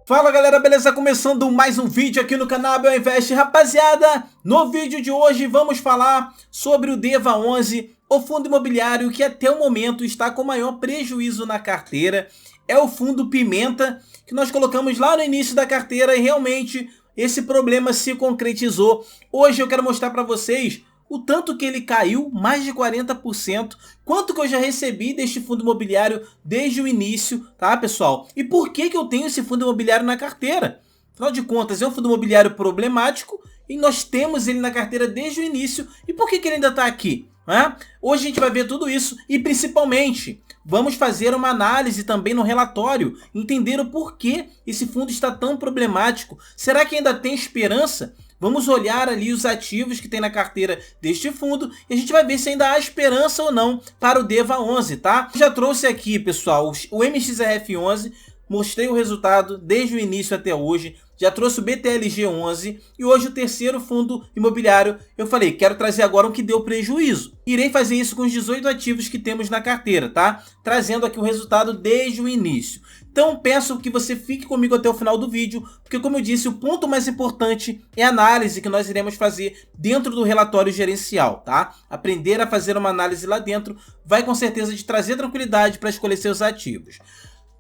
Fala galera, beleza? Começando mais um vídeo aqui no canal Abel Invest. Rapaziada, no vídeo de hoje vamos falar sobre o DEVA11, o fundo imobiliário que até o momento está com maior prejuízo na carteira. É o fundo Pimenta, que nós colocamos lá no início da carteira e realmente esse problema se concretizou. Hoje eu quero mostrar para vocês o tanto que ele caiu, mais de 40%, quanto que eu já recebi deste fundo imobiliário desde o início, tá pessoal? E por que eu tenho esse fundo imobiliário na carteira? Afinal de contas, é um fundo imobiliário problemático e nós temos ele na carteira desde o início. E por que ele ainda está aqui? Hoje a gente vai ver tudo isso e principalmente vamos fazer uma análise também no relatório, entender o porquê esse fundo está tão problemático. Será que ainda tem esperança? Vamos olhar ali os ativos que tem na carteira deste fundo e a gente vai ver se ainda há esperança ou não para o DEVA11, tá? Já trouxe aqui, pessoal, o MXRF11, mostrei o resultado desde o início até hoje, já trouxe o BTLG11 e hoje o terceiro fundo imobiliário. Eu falei, quero trazer agora um que deu prejuízo. Irei fazer isso com os 18 ativos que temos na carteira, tá? Trazendo aqui o resultado desde o início. Então peço que você fique comigo até o final do vídeo, porque como eu disse, o ponto mais importante é a análise que nós iremos fazer dentro do relatório gerencial, tá? Aprender a fazer uma análise lá dentro vai com certeza te trazer tranquilidade para escolher seus ativos.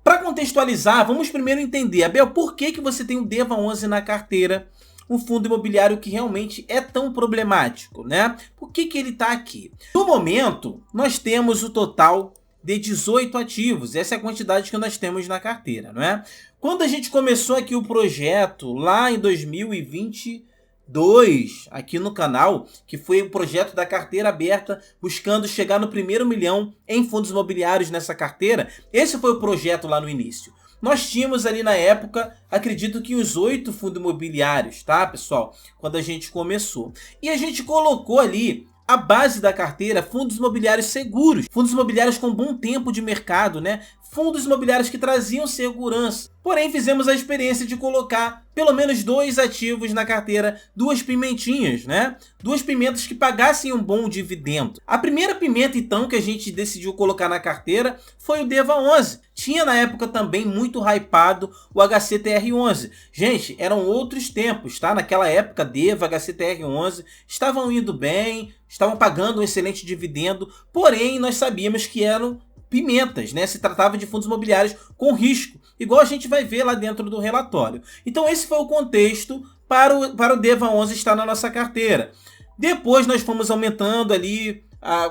Para contextualizar, vamos primeiro entender, Abel, por que você tem o DEVA11 na carteira, um fundo imobiliário que realmente é tão problemático, né? Por que ele está aqui? No momento, nós temos o total de 18 ativos, essa é a quantidade que nós temos na carteira, não é? Quando a gente começou aqui o projeto, lá em 2022, aqui no canal, que foi o projeto da carteira aberta, buscando chegar no primeiro milhão em fundos imobiliários nessa carteira, esse foi o projeto lá no início. Nós tínhamos ali na época, acredito que uns 8 fundos imobiliários, tá pessoal? Quando a gente começou. E a gente colocou ali a base da carteira, fundos imobiliários seguros, fundos imobiliários com bom tempo de mercado, né? Fundos imobiliários que traziam segurança. Porém, fizemos a experiência de colocar pelo menos 2 ativos na carteira, 2 pimentinhas, né? 2 pimentas que pagassem um bom dividendo. A primeira pimenta, então, que a gente decidiu colocar na carteira foi o DEVA11. Tinha na época também muito hypado o HCTR11. Gente, eram outros tempos, tá? Naquela época, DEVA, HCTR11 estavam indo bem, estavam pagando um excelente dividendo, porém nós sabíamos que eram pimentas, né? Se tratava de fundos imobiliários com risco, igual a gente vai ver lá dentro do relatório. Então esse foi o contexto para o DEVA11 estar na nossa carteira. Depois nós fomos aumentando ali,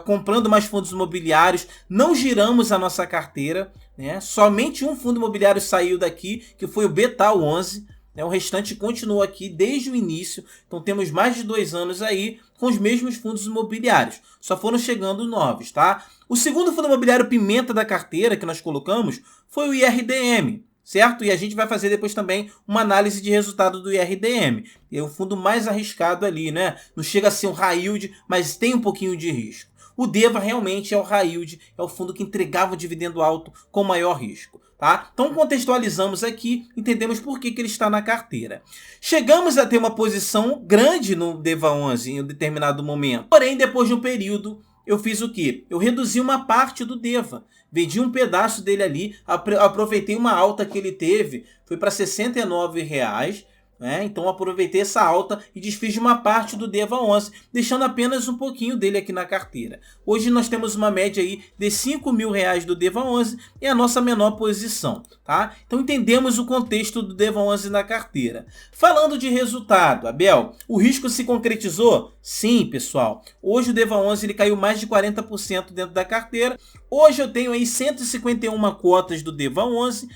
comprando mais fundos imobiliários, não giramos a nossa carteira, né? Somente um fundo imobiliário saiu daqui, que foi o BETAL11. O restante continua aqui desde o início, então temos mais de 2 anos aí com os mesmos fundos imobiliários, só foram chegando novos, tá? O segundo fundo imobiliário pimenta da carteira que nós colocamos foi o IRDM, certo? E a gente vai fazer depois também uma análise de resultado do IRDM. É o fundo mais arriscado ali, né? Não chega a ser um high yield, mas tem um pouquinho de risco. O DEVA realmente é o high yield, é o fundo que entregava um dividendo alto com maior risco. Tá? Então contextualizamos aqui, entendemos por que ele está na carteira. Chegamos a ter uma posição grande no DEVA11 em um determinado momento. Porém, depois de um período, eu fiz o quê? Eu reduzi uma parte do DEVA. Vendi um pedaço dele ali, aproveitei uma alta que ele teve, foi para R$ 69,00. Então aproveitei essa alta e desfiz de uma parte do DEVA11, deixando apenas um pouquinho dele aqui na carteira. Hoje nós temos uma média aí de R$ 5.000 do DEVA11, é a nossa menor posição, tá? Então entendemos o contexto do DEVA11 na carteira. Falando de resultado, Abel, o risco se concretizou? Sim, pessoal. Hoje o DEVA11 ele caiu mais de 40% dentro da carteira. Hoje eu tenho aí 151 cotas do DEVA11.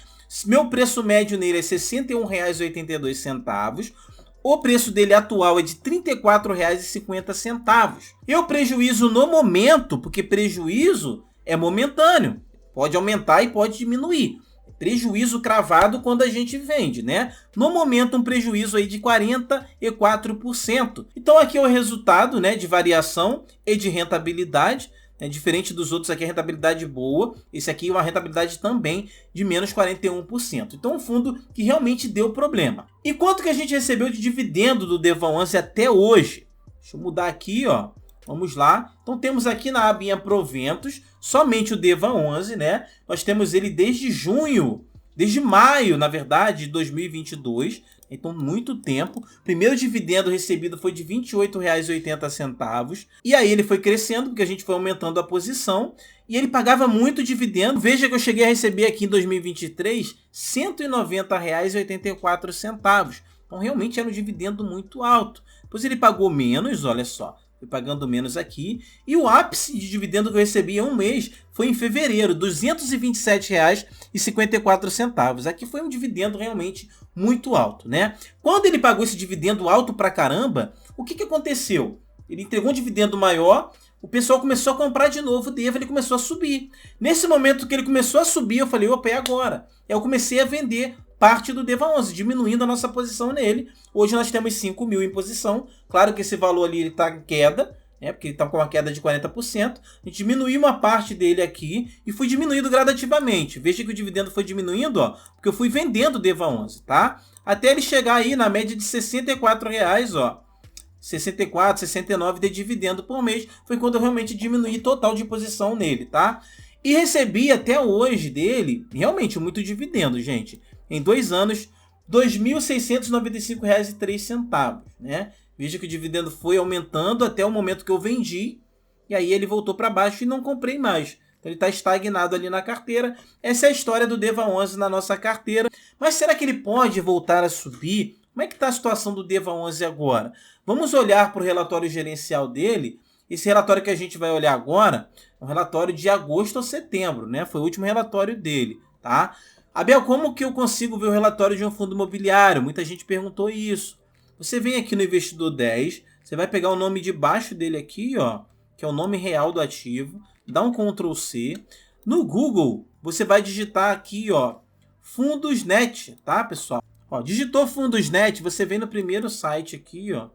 Meu preço médio nele é R$ 61,82. O preço dele atual é de R$ 34,50. E o prejuízo no momento, porque prejuízo é momentâneo, pode aumentar e pode diminuir. Prejuízo cravado quando a gente vende, né? No momento, um prejuízo aí de 44%. Então aqui é o resultado, né, de variação e de rentabilidade. Diferente dos outros, aqui a rentabilidade boa, esse aqui é uma rentabilidade também de menos 41%. Então um fundo que realmente deu problema. E quanto que a gente recebeu de dividendo do DEVA11 até hoje? Deixa eu mudar aqui, ó. Vamos lá. Então temos aqui na abinha proventos, somente o DEVA11, né? Nós temos ele desde junho desde maio, na verdade, de 2022. Então, muito tempo. O primeiro dividendo recebido foi de R$ 28,80. E aí ele foi crescendo, porque a gente foi aumentando a posição. E ele pagava muito dividendo. Veja que eu cheguei a receber aqui em 2023 R$ 190,84. Então, realmente era um dividendo muito alto. Depois ele pagou menos, olha só. Foi pagando menos aqui. E o ápice de dividendo que eu recebi em um mês foi em fevereiro, R$ 227,54. Aqui foi um dividendo realmente muito alto, né? Quando ele pagou esse dividendo alto pra caramba, o que aconteceu? Ele entregou um dividendo maior, o pessoal começou a comprar de novo o DEVA, ele começou a subir. Nesse momento que ele começou a subir, eu falei, opa, e agora? Eu comecei a vender parte do DEVA 11, diminuindo a nossa posição nele. Hoje nós temos 5 mil em posição. Claro que esse valor ali está em queda, né, porque ele está com uma queda de 40%. A gente diminuiu uma parte dele aqui e fui diminuindo gradativamente. Veja que o dividendo foi diminuindo, ó, porque eu fui vendendo o DEVA 11, tá? Até ele chegar aí na média de R$ 64,00, ó. 64, 69 de dividendo por mês. Foi quando eu realmente diminuí total de posição nele, tá? E recebi até hoje dele realmente muito dividendo, gente. Em 2 anos, R$ 2.695,03, né? Veja que o dividendo foi aumentando até o momento que eu vendi. E aí ele voltou para baixo e não comprei mais. Então ele está estagnado ali na carteira. Essa é a história do DEVA 11 na nossa carteira. Mas será que ele pode voltar a subir? Como é que está a situação do DEVA 11 agora? Vamos olhar para o relatório gerencial dele. Esse relatório que a gente vai olhar agora é um relatório de agosto a setembro, né? Foi o último relatório dele, tá? Abel, como que eu consigo ver o relatório de um fundo imobiliário? Muita gente perguntou isso. Você vem aqui no Investidor 10, você vai pegar o nome de baixo dele aqui, ó, que é o nome real do ativo, dá um Ctrl C. No Google, você vai digitar aqui, ó, Fundosnet, tá, pessoal? Ó, digitou Fundosnet, você vem no primeiro site aqui, ó,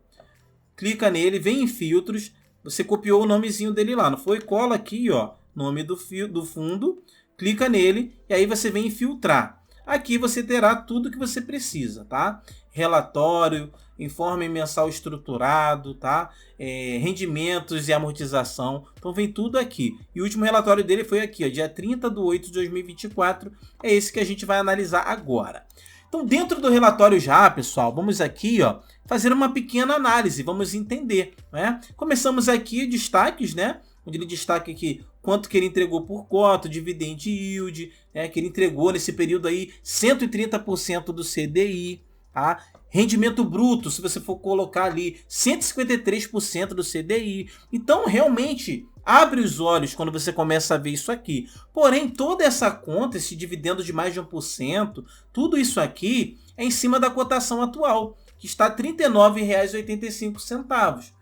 clica nele, vem em filtros, você copiou o nomezinho dele lá, não foi? Cola aqui, ó, nome do fundo, clica nele e aí você vem em filtrar. Aqui você terá tudo que você precisa, tá? Relatório, informe mensal estruturado, tá? Rendimentos e amortização. Então vem tudo aqui. E o último relatório dele foi aqui, ó, dia 30/8/2024. É esse que a gente vai analisar agora. Então dentro do relatório já, pessoal, vamos aqui, ó, fazer uma pequena análise, vamos entender, né? Começamos aqui destaques, né? Onde ele destaca aqui quanto que ele entregou por cota, dividend yield, né, que ele entregou nesse período aí 130% do CDI, tá? Rendimento bruto, se você for colocar ali 153% do CDI. Então, realmente, abre os olhos quando você começa a ver isso aqui. Porém, toda essa conta, esse dividendo de mais de 1%, tudo isso aqui é em cima da cotação atual, que está R$ 39,85.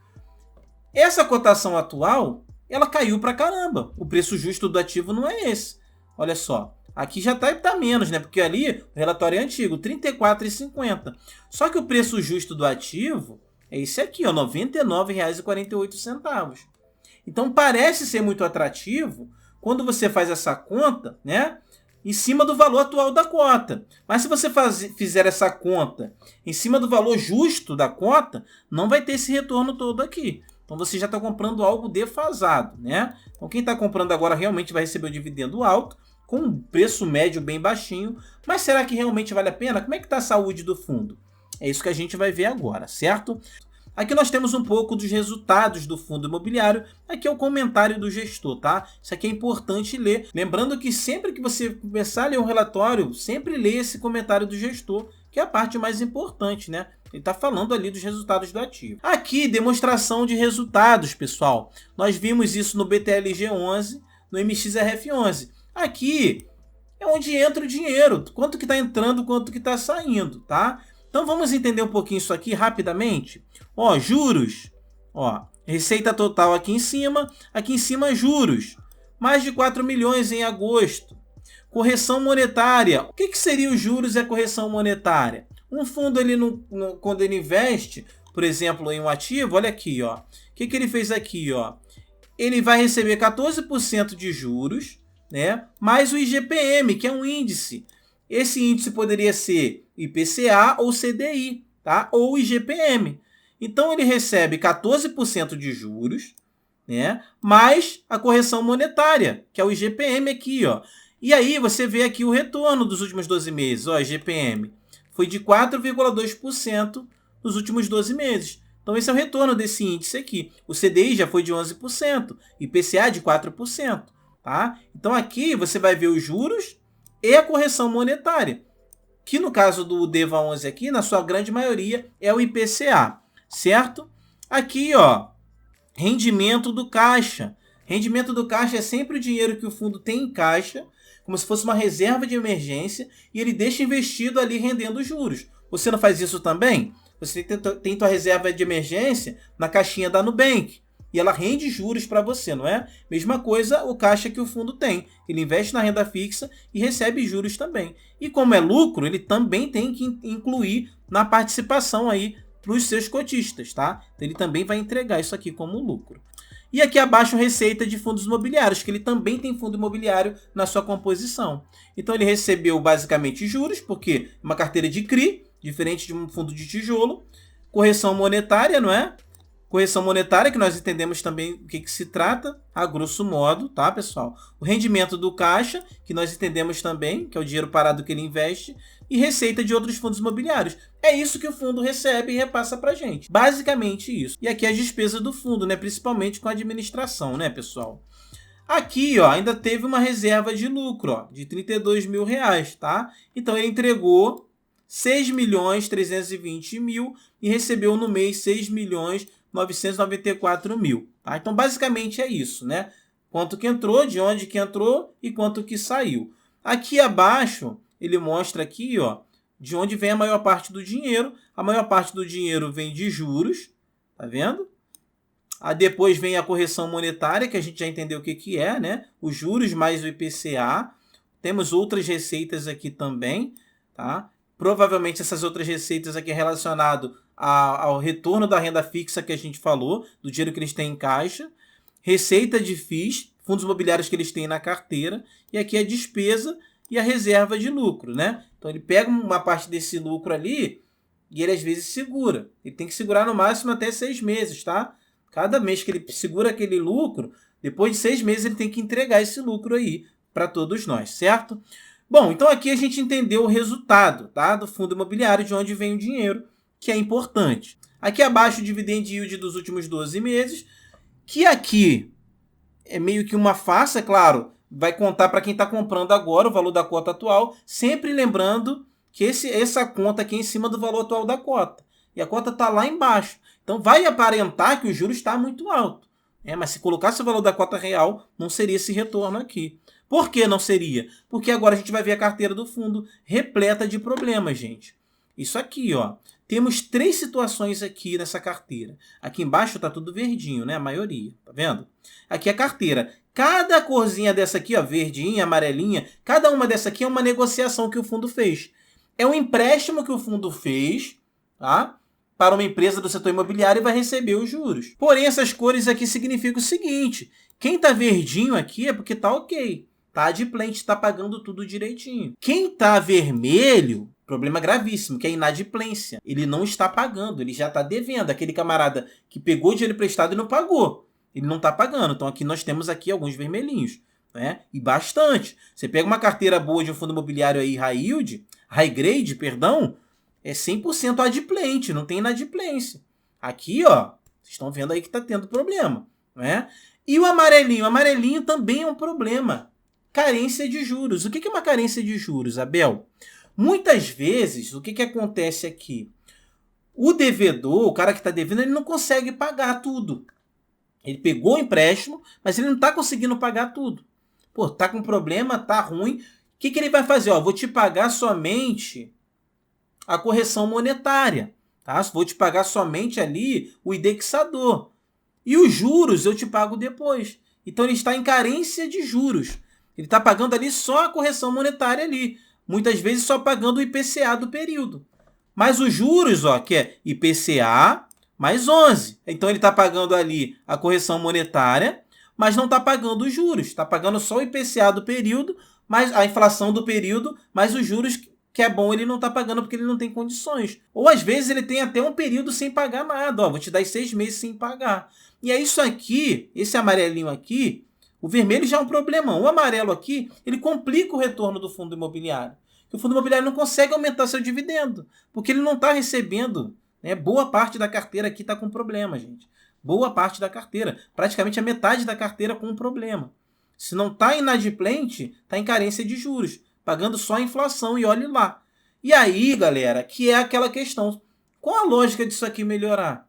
Essa cotação atual, ela caiu pra caramba. O preço justo do ativo não é esse. Olha só. Aqui já tá menos, né? Porque ali o relatório é antigo, R$ 34,50. Só que o preço justo do ativo é esse aqui, ó, R$ 99,48. Então parece ser muito atrativo quando você faz essa conta, né? Em cima do valor atual da cota. Mas se você fizer essa conta em cima do valor justo da cota, não vai ter esse retorno todo aqui. Então você já está comprando algo defasado, né? Então quem está comprando agora realmente vai receber o dividendo alto, com um preço médio bem baixinho. Mas será que realmente vale a pena? Como é que está a saúde do fundo? É isso que a gente vai ver agora, certo? Aqui nós temos um pouco dos resultados do fundo imobiliário. Aqui é o comentário do gestor, tá? Isso aqui é importante ler. Lembrando que sempre que você começar a ler um relatório, sempre lê esse comentário do gestor, que é a parte mais importante, né? Ele está falando ali dos resultados do ativo. Aqui, demonstração de resultados, pessoal. Nós vimos isso no BTLG11, no MXRF11. Aqui é onde entra o dinheiro. Quanto que está entrando, quanto que está saindo, tá? Então vamos entender um pouquinho isso aqui rapidamente. Ó, juros. Ó, receita total aqui em cima juros. Mais de 4 milhões em agosto. Correção monetária. O que seria os juros e a correção monetária? Um fundo, ele quando ele investe, por exemplo, em um ativo, olha aqui, ó. O que ele fez aqui, ó? Ele vai receber 14% de juros, né? Mais o IGPM, que é um índice. Esse índice poderia ser IPCA ou CDI, tá? Ou IGPM. Então ele recebe 14% de juros, né? Mais a correção monetária, que é o IGPM aqui, ó. E aí você vê aqui o retorno dos últimos 12 meses. Ó, GPM foi de 4,2% nos últimos 12 meses. Então esse é o retorno desse índice aqui. O CDI já foi de 11%, IPCA de 4%. Tá? Então aqui você vai ver os juros e a correção monetária, que no caso do DEVA11 aqui, na sua grande maioria, é o IPCA, certo? Aqui, ó, rendimento do caixa. Rendimento do caixa é sempre o dinheiro que o fundo tem em caixa, como se fosse uma reserva de emergência, e ele deixa investido ali rendendo juros. Você não faz isso também? Você tem tua reserva de emergência na caixinha da Nubank, e ela rende juros para você, não é? Mesma coisa o caixa que o fundo tem. Ele investe na renda fixa e recebe juros também. E como é lucro, ele também tem que incluir na participação aí para os seus cotistas, tá? Então ele também vai entregar isso aqui como lucro. E aqui abaixo receita de fundos imobiliários, que ele também tem fundo imobiliário na sua composição. Então ele recebeu basicamente juros, porque uma carteira de CRI, diferente de um fundo de tijolo, correção monetária, não é? Correção monetária, que nós entendemos também o que se trata, a grosso modo, tá, pessoal? O rendimento do caixa, que nós entendemos também, que é o dinheiro parado que ele investe, e receita de outros fundos imobiliários. É isso que o fundo recebe e repassa para a gente. Basicamente isso. E aqui as despesas do fundo, né? Principalmente com a administração, né, pessoal? Aqui, ó, ainda teve uma reserva de lucro, ó, de R$32 mil, tá? Então ele entregou 6.320.000 e recebeu no mês 6.994.000, tá? Então basicamente é isso, né? Quanto que entrou, de onde que entrou e quanto que saiu. Aqui abaixo ele mostra aqui, ó, de onde vem a maior parte do dinheiro. A maior parte do dinheiro vem de juros, tá vendo? Aí depois vem a correção monetária, que a gente já entendeu o que é, né? Os juros mais o IPCA. Temos outras receitas aqui também, tá? Provavelmente essas outras receitas aqui é relacionado ao retorno da renda fixa que a gente falou, do dinheiro que eles têm em caixa. Receita de FIIs, fundos imobiliários que eles têm na carteira. E aqui a despesa e a reserva de lucro, né? Então ele pega uma parte desse lucro ali e ele às vezes segura. Ele tem que segurar no máximo até 6 meses, tá? Cada mês que ele segura aquele lucro, depois de 6 meses ele tem que entregar esse lucro aí para todos nós, certo? Bom, então aqui a gente entendeu o resultado, tá? Do fundo imobiliário, de onde vem o dinheiro, que é importante. Aqui abaixo o dividend yield dos últimos 12 meses, que aqui é meio que uma farsa, claro, vai contar para quem está comprando agora o valor da cota atual, sempre lembrando que essa conta aqui é em cima do valor atual da cota. E a cota está lá embaixo. Então vai aparentar que o juros está muito alto. Mas se colocasse o valor da cota real, não seria esse retorno aqui. Por que não seria? Porque agora a gente vai ver a carteira do fundo repleta de problemas, gente. Isso aqui, ó. Temos 3 situações aqui nessa carteira. Aqui embaixo está tudo verdinho, né? A maioria, tá vendo? Aqui a carteira. Cada corzinha dessa aqui, ó, verdinha, amarelinha, cada uma dessa aqui é uma negociação que o fundo fez. É um empréstimo que o fundo fez, tá? Para uma empresa do setor imobiliário e vai receber os juros. Porém, essas cores aqui significam o seguinte: quem tá verdinho aqui é porque tá ok. Tá adimplente, tá pagando tudo direitinho. Quem tá vermelho, problema gravíssimo, que é a inadimplência. Ele não está pagando, ele já está devendo. Aquele camarada que pegou dinheiro emprestado e não pagou. Ele não está pagando. Então aqui nós temos aqui alguns vermelhinhos, né? E bastante. Você pega uma carteira boa de um fundo imobiliário aí, high grade, perdão, é 100% adimplente, não tem inadimplência. Aqui, ó, vocês estão vendo aí que está tendo problema, né? E o amarelinho? O amarelinho também é um problema. Carência de juros. O que é uma carência de juros, Abel? Muitas vezes, o que acontece aqui? O devedor, o cara que está devendo, ele não consegue pagar tudo. Ele pegou o empréstimo, mas ele não está conseguindo pagar tudo. Pô, tá com problema, tá ruim. O que ele vai fazer? Ó, vou te pagar somente a correção monetária, tá? Vou te pagar somente ali o indexador. E os juros eu te pago depois. Então ele está em carência de juros. Ele está pagando ali só a correção monetária ali. Muitas vezes só pagando o IPCA do período. Mas os juros, ó, que é IPCA mais 11. Então ele está pagando ali a correção monetária, mas não está pagando os juros. Está pagando só o IPCA do período, mais a inflação do período, mais os juros que é bom ele não está pagando porque ele não tem condições. Ou às vezes ele tem até um período sem pagar nada. Ó, vou te dar 6 meses sem pagar. E é isso aqui, esse amarelinho aqui, O vermelho já é um problemão. O amarelo aqui, ele complica o retorno do fundo imobiliário. O fundo imobiliário não consegue aumentar seu dividendo, porque ele não está recebendo. Né? Boa parte da carteira aqui está com problema, gente. Boa parte da carteira. Praticamente a metade da carteira com problema. Se não está inadimplente, está em carência de juros, pagando só a inflação, e olhe lá. E aí, galera, que é aquela questão. Qual a lógica disso aqui melhorar?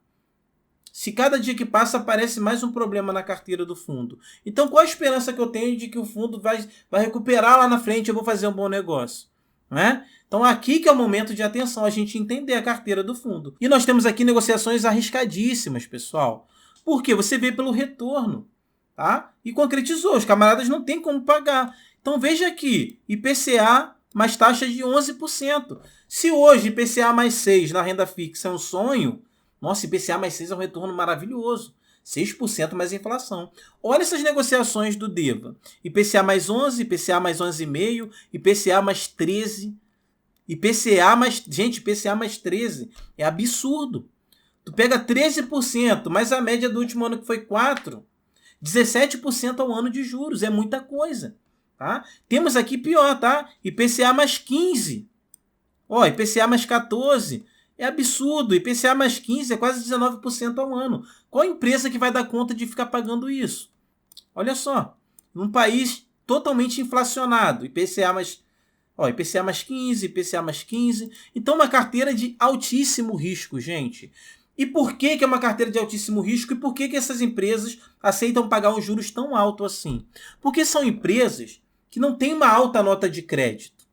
Se cada dia que passa aparece mais um problema na carteira do fundo. Então, qual a esperança que eu tenho de que o fundo vai recuperar lá na frente e eu vou fazer um bom negócio? Né? Então, aqui que é o momento de atenção, a gente entender a carteira do fundo. E nós temos aqui negociações arriscadíssimas, pessoal. Por quê? Você vê pelo retorno. Tá? E concretizou, os camaradas não têm como pagar. Então, veja aqui, IPCA mais taxa de 11%. Se hoje IPCA mais 6 na renda fixa é um sonho, nossa, IPCA mais 6 é um retorno maravilhoso. 6% mais inflação. Olha essas negociações do DEVA. IPCA mais 11, IPCA mais 11,5, IPCA mais 13. IPCA mais... Gente, IPCA mais 13. É absurdo. Tu pega 13%, mais a média do último ano que foi 4%. 17% ao ano de juros. É muita coisa. Tá? Temos aqui pior, tá? IPCA mais 15. Ó, IPCA mais 14. É absurdo. IPCA mais 15 é quase 19% ao ano. Qual empresa que vai dar conta de ficar pagando isso? Olha só. Num país totalmente inflacionado. IPCA mais 15, IPCA mais 15. Então, uma carteira de altíssimo risco, gente. E por que é uma carteira de altíssimo risco? E por que essas empresas aceitam pagar um juros tão alto assim? Porque são empresas que não têm uma alta nota de crédito.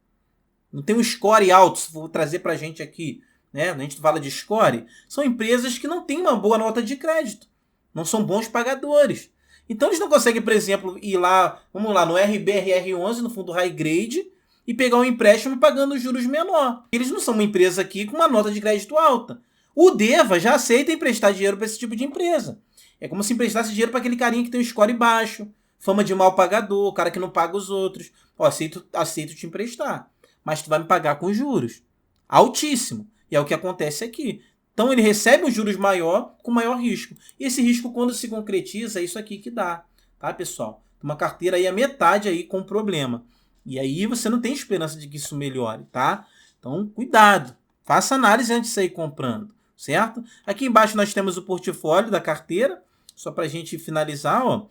Não tem um score alto, se vou trazer para a gente aqui. Né? A gente fala de score. São empresas que não têm uma boa nota de crédito. Não são bons pagadores. Então eles não conseguem, por exemplo, ir lá, vamos lá, no RBRR11, no fundo high grade, e pegar um empréstimo pagando juros menor. Eles não são uma empresa aqui com uma nota de crédito alta. O DEVA já aceita emprestar dinheiro para esse tipo de empresa. É como se emprestasse dinheiro para aquele carinha que tem um score baixo, fama de mal pagador, cara que não paga os outros. Ó, aceito te emprestar, mas tu vai me pagar com juros altíssimo. E é o que acontece aqui. Então ele recebe um juros maior com maior risco. E esse risco, quando se concretiza, é isso aqui que dá. Tá, pessoal? Uma carteira aí a metade aí com problema. E aí você não tem esperança de que isso melhore, tá? Então, cuidado. Faça análise antes de sair comprando. Certo? Aqui embaixo nós temos o portfólio da carteira, só para a gente finalizar, ó,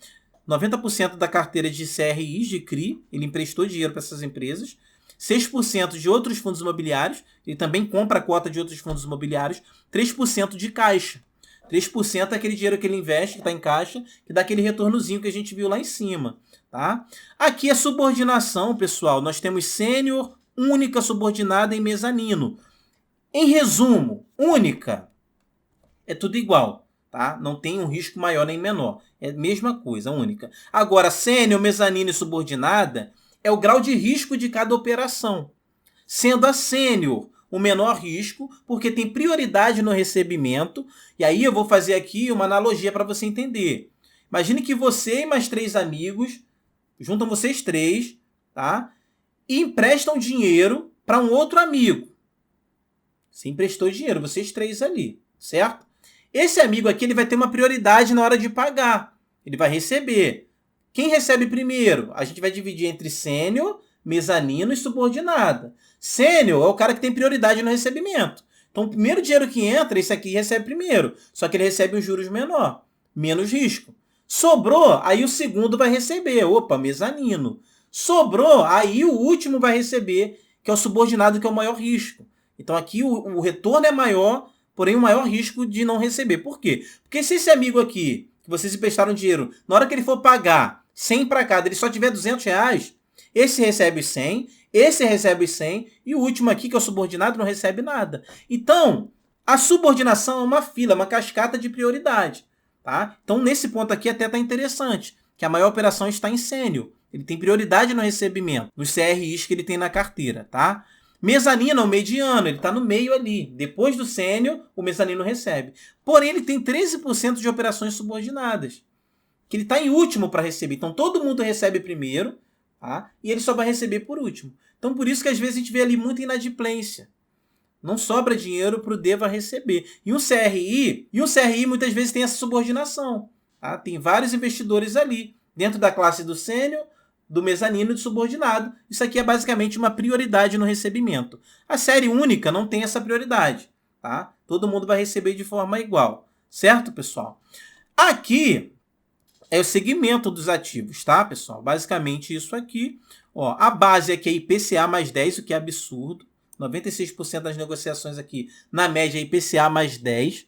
90% da carteira de CRIs, de CRI, ele emprestou dinheiro para essas empresas, 6% de outros fundos imobiliários, ele também compra a cota de outros fundos imobiliários, 3% de caixa. 3% é aquele dinheiro que ele investe, que está em caixa, que dá aquele retornozinho que a gente viu lá em cima. Tá? Aqui é subordinação, pessoal, nós temos sênior, única, subordinada e mezanino. Em resumo, única é tudo igual, tá? Não tem um risco maior nem menor. É a mesma coisa, única. Agora, sênior, mezanino e subordinada é o grau de risco de cada operação. Sendo a sênior o menor risco, porque tem prioridade no recebimento. E aí eu vou fazer aqui uma analogia para você entender. Imagine que você e mais 3 amigos, juntam vocês 3, tá? E emprestam dinheiro para um outro amigo. Você emprestou dinheiro, vocês 3 ali, certo? Esse amigo aqui ele vai ter uma prioridade na hora de pagar. Ele vai receber. Quem recebe primeiro? A gente vai dividir entre sênior, mezanino e subordinada. Sênior é o cara que tem prioridade no recebimento. Então, o primeiro dinheiro que entra, esse aqui recebe primeiro. Só que ele recebe os juros menor, menos risco. Sobrou, aí o segundo vai receber. Opa, mezanino. Sobrou, aí o último vai receber, que é o subordinado, que é o maior risco. Então aqui o retorno é maior, porém o maior risco de não receber. Por quê? Porque se esse amigo aqui, que vocês emprestaram dinheiro, na hora que ele for pagar 100 para cada, ele só tiver R$200, esse recebe 100, esse recebe 100 e o último aqui, que é o subordinado, não recebe nada. Então, a subordinação é uma fila, uma cascata de prioridade. Tá? Então, nesse ponto aqui até está interessante, que a maior operação está em sênior. Ele tem prioridade no recebimento, nos CRIs que ele tem na carteira. Tá? Mezanino é o mediano, ele está no meio ali. Depois do sênior, o mezanino recebe. Porém, ele tem 13% de operações subordinadas, que ele está em último para receber. Então, todo mundo recebe primeiro, tá? E ele só vai receber por último. Então, por isso que às vezes a gente vê ali muita inadimplência. Não sobra dinheiro para o DEVA receber. E um CRI muitas vezes tem essa subordinação. Tá? Tem vários investidores ali. dentro da classe do sênior, do mezanino e do subordinado. Isso aqui é basicamente uma prioridade no recebimento. A série única não tem essa prioridade, tá? Todo mundo vai receber de forma igual, certo, pessoal? Aqui é o segmento dos ativos, tá, pessoal? Basicamente isso aqui. Ó, a base aqui é IPCA mais 10, o que é absurdo. 96% das negociações aqui, na média, é IPCA mais 10.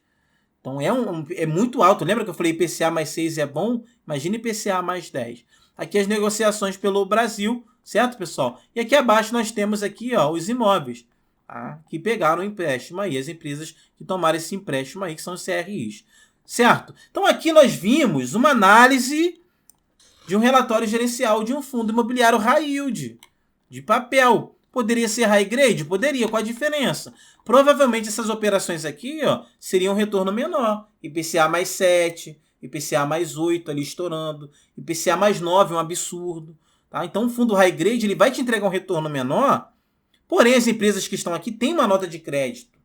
Então é muito alto. Lembra que eu falei IPCA mais 6 é bom? Imagina IPCA mais 10. Aqui as negociações pelo Brasil, certo, pessoal? E aqui abaixo nós temos aqui, ó, os imóveis, tá? Que pegaram o empréstimo aí, as empresas que tomaram esse empréstimo aí, que são os CRIs. Certo? Então aqui nós vimos uma análise de um relatório gerencial de um fundo imobiliário high yield, de papel. Poderia ser high grade? Poderia. Qual a diferença? Provavelmente essas operações aqui, ó, seriam um retorno menor. IPCA mais 7, IPCA mais 8 ali estourando, IPCA mais 9, um absurdo. Tá? Então o fundo high grade ele vai te entregar um retorno menor, porém as empresas que estão aqui têm uma nota de crédito.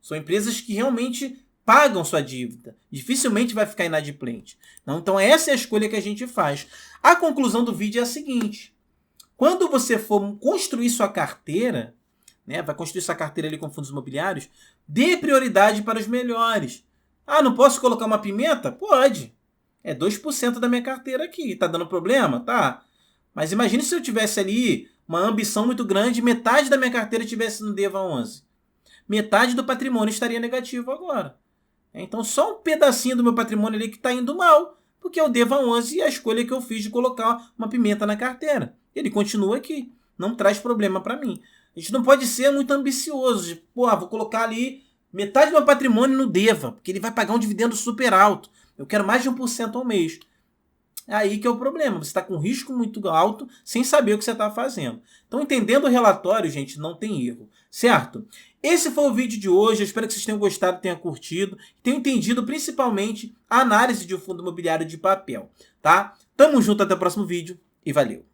São empresas que realmente pagam sua dívida. Dificilmente vai ficar inadimplente. Então essa é a escolha que a gente faz. A conclusão do vídeo é a seguinte. Quando você for construir sua carteira, né, vai construir sua carteira ali com fundos imobiliários, dê prioridade para os melhores. Ah, não posso colocar uma pimenta? Pode. É 2% da minha carteira aqui. Tá dando problema? Tá. Mas imagine se eu tivesse ali uma ambição muito grande, metade da minha carteira tivesse no DEVA 11. Metade do patrimônio estaria negativo agora. Então, só um pedacinho do meu patrimônio ali que está indo mal, porque é o DEVA 11 e a escolha que eu fiz de colocar uma pimenta na carteira. Ele continua aqui, não traz problema para mim. A gente não pode ser muito ambicioso, de, vou colocar ali metade do meu patrimônio no DEVA, porque ele vai pagar um dividendo super alto. Eu quero mais de 1% ao mês. É aí que é o problema, você está com um risco muito alto sem saber o que você está fazendo. Então, entendendo o relatório, gente, não tem erro, certo? Esse foi o vídeo de hoje, eu espero que vocês tenham gostado, tenham curtido, tenham entendido principalmente a análise de um fundo imobiliário de papel, tá? Tamo junto, até o próximo vídeo e valeu!